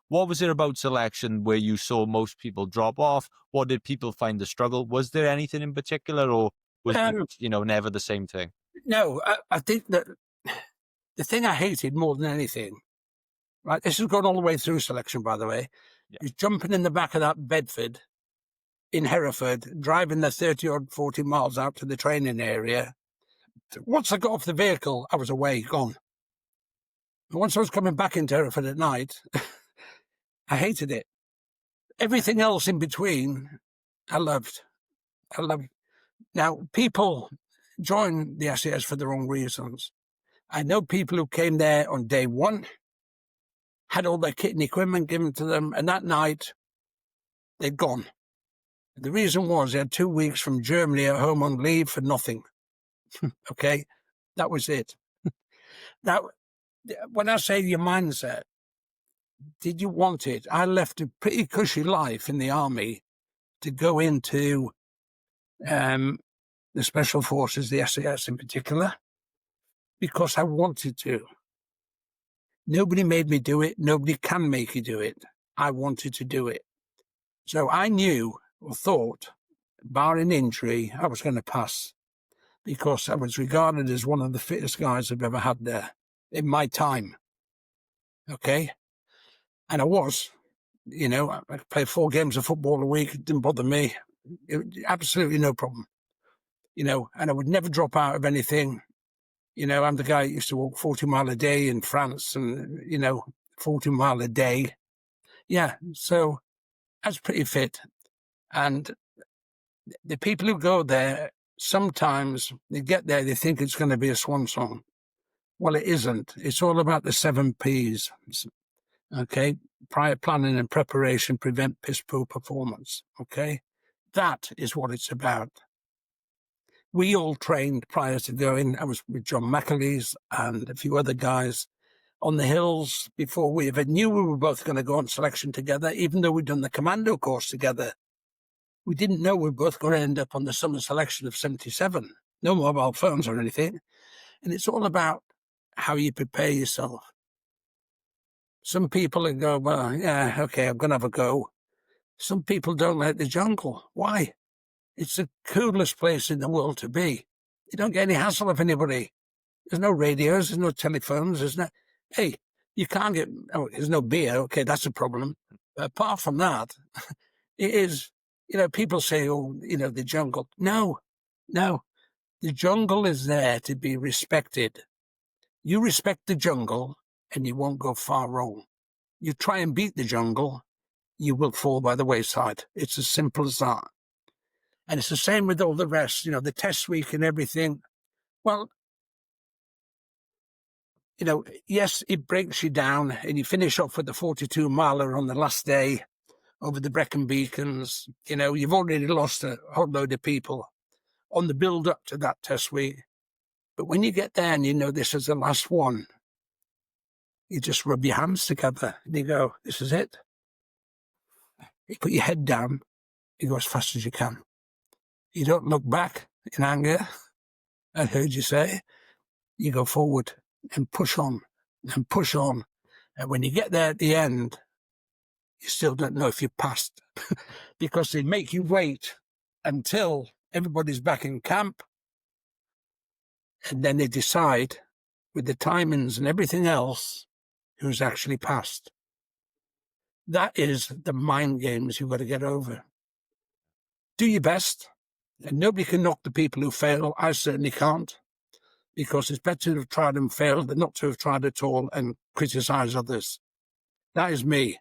What was it about selection where you saw most people drop off? What did people find the struggle? Was there anything in particular, or was it, never the same thing? No, I think that the thing I hated more than anything, right, this has gone all the way through selection, by the way, is jumping in the back of that Bedford in Hereford, driving the 30 or 40 miles out to the training area. Once I got off the vehicle, I was away, gone. And once I was coming back into Hereford at night, I hated it. Everything else in between, I loved. Now, people join the SAS for the wrong reasons. I know people who came there on day one, had all their kit and equipment given to them, and that night, they'd gone. The reason was they had 2 weeks from Germany at home on leave for nothing. Okay? That was it. Now, when I say your mindset, did you want it? I left a pretty cushy life in the army to go into the Special Forces, the SAS in particular, because I wanted to. Nobody made me do it. Nobody can make you do it. I wanted to do it. So I knew or thought, barring injury, I was going to pass because I was regarded as one of the fittest guys I've ever had there in my time. Okay? And I was, I played 4 games of football a week. It didn't bother me. Absolutely no problem. And I would never drop out of anything. I'm the guy who used to walk 40 mile a day in France and, 40 mile a day. Yeah. So I was pretty fit. And the people who go there, sometimes they get there, they think it's going to be a swan song. Well, it isn't. It's all about the 7 Ps. Okay. Prior planning and preparation prevent piss-poor performance. Okay. That is what it's about. We all trained prior to going. I was with John McAleese and a few other guys on the hills before we ever knew we were both going to go on selection together, even though we'd done the commando course together. We didn't know we were both going to end up on the summer selection of 77. No mobile phones or anything. And it's all about how you prepare yourself. Some people go, well, yeah, okay, I'm going to have a go. Some people don't like the jungle. Why? It's the coolest place in the world to be. You don't get any hassle of anybody. There's no radios, there's no telephones, hey, you can't get, there's no beer. Okay, that's a problem. But apart from that, it is, people say, the jungle. No. The jungle is there to be respected. You respect the jungle and you won't go far wrong. You try and beat the jungle, you will fall by the wayside. It's as simple as that. And it's the same with all the rest, the test week and everything. Well, yes, it breaks you down and you finish off with the 42 miler on the last day over the Brecon Beacons. You've already lost a whole load of people on the build up to that test week. But when you get there and this is the last one, you just rub your hands together and you go, this is it. You put your head down, you go as fast as you can. You don't look back in anger. I heard you say. You go forward and push on and push on. And when you get there at the end, you still don't know if you passed because they make you wait until everybody's back in camp. And then they decide with the timings and everything else who's actually passed. That is the mind games you've got to get over. Do your best. And nobody can knock the people who fail. I certainly can't, because it's better to have tried and failed than not to have tried at all and criticize others. That is me.